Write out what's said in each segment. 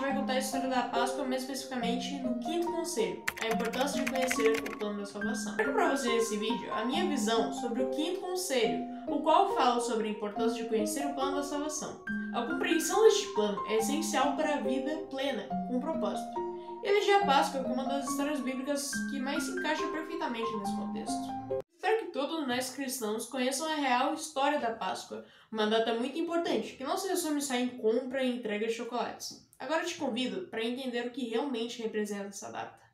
vai contar a história da Páscoa, mais especificamente no quinto conselho, a importância de conhecer o plano da salvação. Trago para vocês nesse vídeo a minha visão sobre o quinto conselho, o qual fala sobre a importância de conhecer o plano da salvação. A compreensão deste plano é essencial para a vida plena, com propósito. Elegi a Páscoa como uma das histórias bíblicas que mais se encaixa perfeitamente nesse contexto. Espero que todos nós cristãos conheçam a real história da Páscoa, uma data muito importante, que não se resume só em compra e entrega de chocolates. Agora eu te convido para entender o que realmente representa essa data.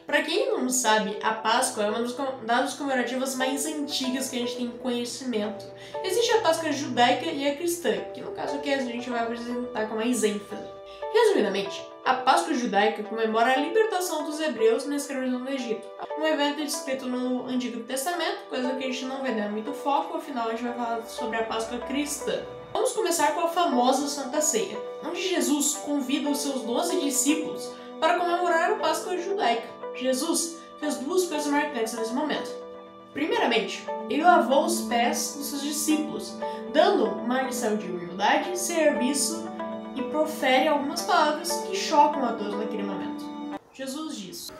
Para quem não sabe, a Páscoa é uma das datas comemorativas mais antigas que a gente tem conhecimento. Existe a Páscoa judaica e a cristã, que no caso aqui a gente vai apresentar com mais ênfase. Resumidamente, a Páscoa judaica comemora a libertação dos hebreus na escravidão do Egito. Um evento descrito no Antigo Testamento, coisa que a gente não vai dar muito foco, afinal a gente vai falar sobre a Páscoa cristã. Vamos começar com a famosa Santa Ceia, onde Jesus convida os seus 12 discípulos para comemorar a Páscoa judaica. Jesus fez duas coisas marcantes nesse momento. Primeiramente, ele lavou os pés dos seus discípulos, dando uma lição de humildade, serviço e profere algumas palavras que chocam a todos naquele momento. Jesus diz: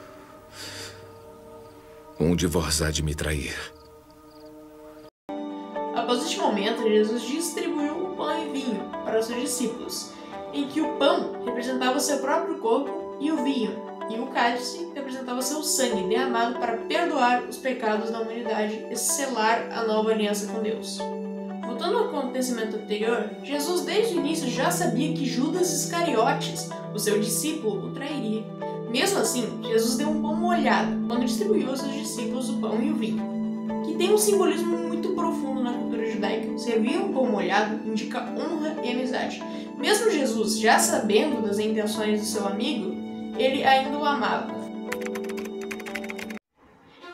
um de vós há de me trair. Após este momento, Jesus distribuiu o pão e vinho para os seus discípulos, em que o pão representava seu próprio corpo e o vinho e o cálice representava seu sangue derramado para perdoar os pecados da humanidade e selar a nova aliança com Deus. Voltando ao acontecimento anterior, Jesus desde o início já sabia que Judas Iscariotes, o seu discípulo, o trairia. Mesmo assim, Jesus deu um pão molhado quando distribuiu aos seus discípulos o pão e o vinho, que tem um simbolismo muito profundo na cultura judaica. Servir um pão molhado indica honra e amizade. Mesmo Jesus já sabendo das intenções do seu amigo, ele ainda o amava.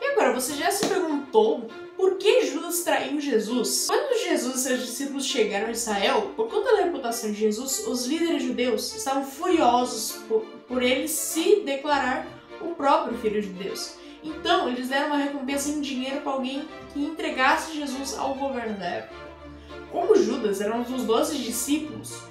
E agora, você já se perguntou por que Judas traiu Jesus? Quando Jesus e seus discípulos chegaram a Israel, por conta da reputação de Jesus, os líderes judeus estavam furiosos por ele se declarar o próprio Filho de Deus. Então, eles deram uma recompensa em dinheiro para alguém que entregasse Jesus ao governo da época. Como Judas era um dos 12 discípulos,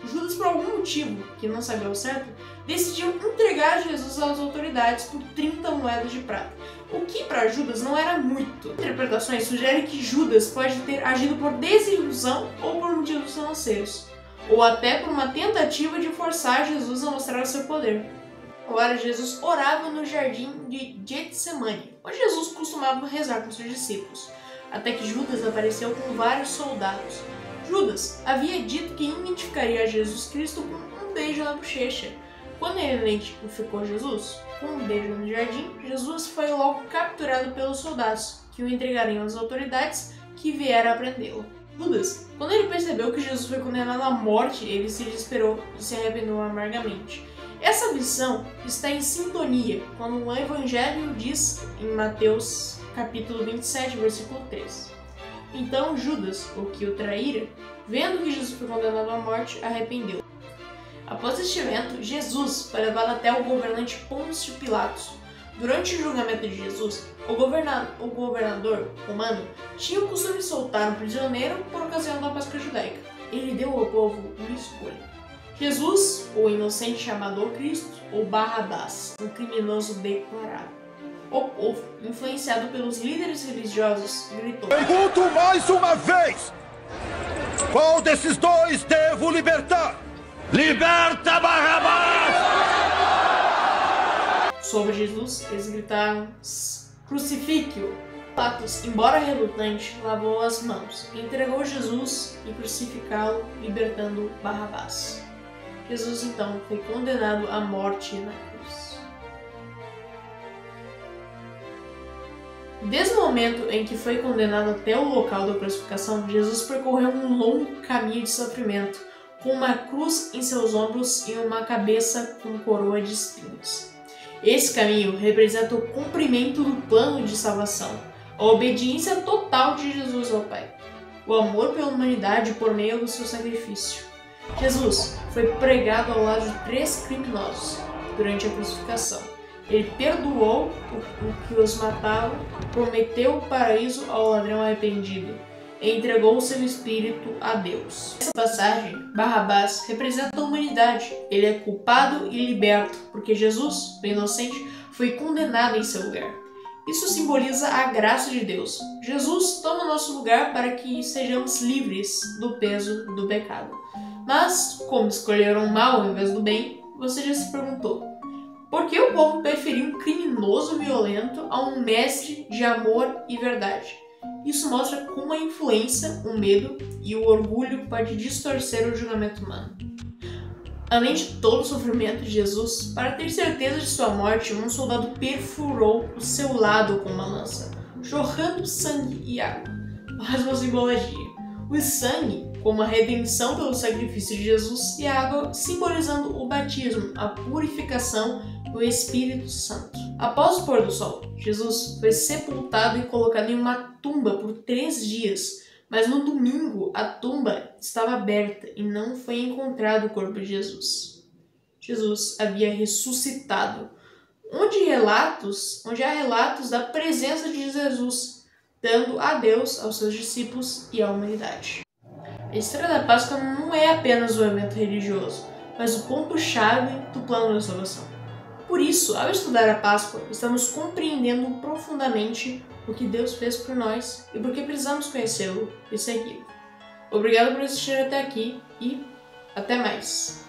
Judas, por algum motivo que não sabia ao certo, decidiu entregar Jesus às autoridades por 30 moedas de prata, o que para Judas não era muito. Interpretações sugerem que Judas pode ter agido por desilusão ou por motivos financeiros, ou até por uma tentativa de forçar Jesus a mostrar o seu poder. Agora, Jesus orava no jardim de Getsemane, onde Jesus costumava rezar com seus discípulos, até que Judas apareceu com vários soldados. Judas havia dito que identificaria a Jesus Cristo com um beijo na bochecha. Quando ele identificou Jesus com um beijo no jardim, Jesus foi logo capturado pelos soldados, que o entregariam às autoridades que vieram a prendê-lo. Judas, quando ele percebeu que Jesus foi condenado à morte, ele se desesperou e se arrependeu amargamente. Essa visão está em sintonia quando o Evangelho diz em Mateus capítulo 27, versículo 3. Então Judas, o que o traíra, vendo que Jesus foi condenado à morte, arrependeu. Após este evento, Jesus foi levado até o governante Pôncio Pilatos. Durante o julgamento de Jesus, o governador romano tinha o costume de soltar um prisioneiro por ocasião da Páscoa judaica. Ele deu ao povo uma escolha: Jesus, o inocente chamado Cristo, ou Barrabás, um criminoso declarado. O povo, influenciado pelos líderes religiosos, gritou: pergunto mais uma vez! Qual desses dois devo libertar? Liberta Barrabás! Sobre Jesus, eles gritaram: crucifique-o! Pilatos, embora relutante, lavou as mãos, entregou Jesus e crucificá-lo, libertando Barrabás. Jesus então foi condenado à morte na cruz. Desde o momento em que foi condenado até o local da crucificação, Jesus percorreu um longo caminho de sofrimento, com uma cruz em seus ombros e uma cabeça com coroa de espinhos. Esse caminho representa o cumprimento do plano de salvação, a obediência total de Jesus ao Pai, o amor pela humanidade por meio do seu sacrifício. Jesus foi pregado ao lado de 3 criminosos durante a crucificação. Ele perdoou o que os mataram, prometeu o paraíso ao ladrão arrependido e entregou seu espírito a Deus. Nessa passagem, Barrabás representa a humanidade. Ele é culpado e liberto, porque Jesus, o inocente, foi condenado em seu lugar. Isso simboliza a graça de Deus. Jesus toma nosso lugar para que sejamos livres do peso do pecado. Mas, como escolheram o mal ao invés do bem, você já se perguntou: por que o povo preferiu um criminoso violento a um mestre de amor e verdade? Isso mostra como a influência, o medo e o orgulho pode distorcer o julgamento humano. Além de todo o sofrimento de Jesus, para ter certeza de sua morte, um soldado perfurou o seu lado com uma lança, jorrando sangue e água. Mais uma simbologia. O sangue, como a redenção pelo sacrifício de Jesus, e a água simbolizando o batismo, a purificação do Espírito Santo. Após o pôr do sol, Jesus foi sepultado e colocado em uma tumba por 3 dias, mas no domingo a tumba estava aberta e não foi encontrado o corpo de Jesus. Jesus havia ressuscitado, onde há relatos da presença de Jesus, dando adeus aos seus discípulos e à humanidade. A Estrela da Páscoa não é apenas um evento religioso, mas o ponto-chave do plano da salvação. Por isso, ao estudar a Páscoa, estamos compreendendo profundamente o que Deus fez por nós e por que precisamos conhecê-lo e segui-lo. Obrigado por assistir até aqui e até mais!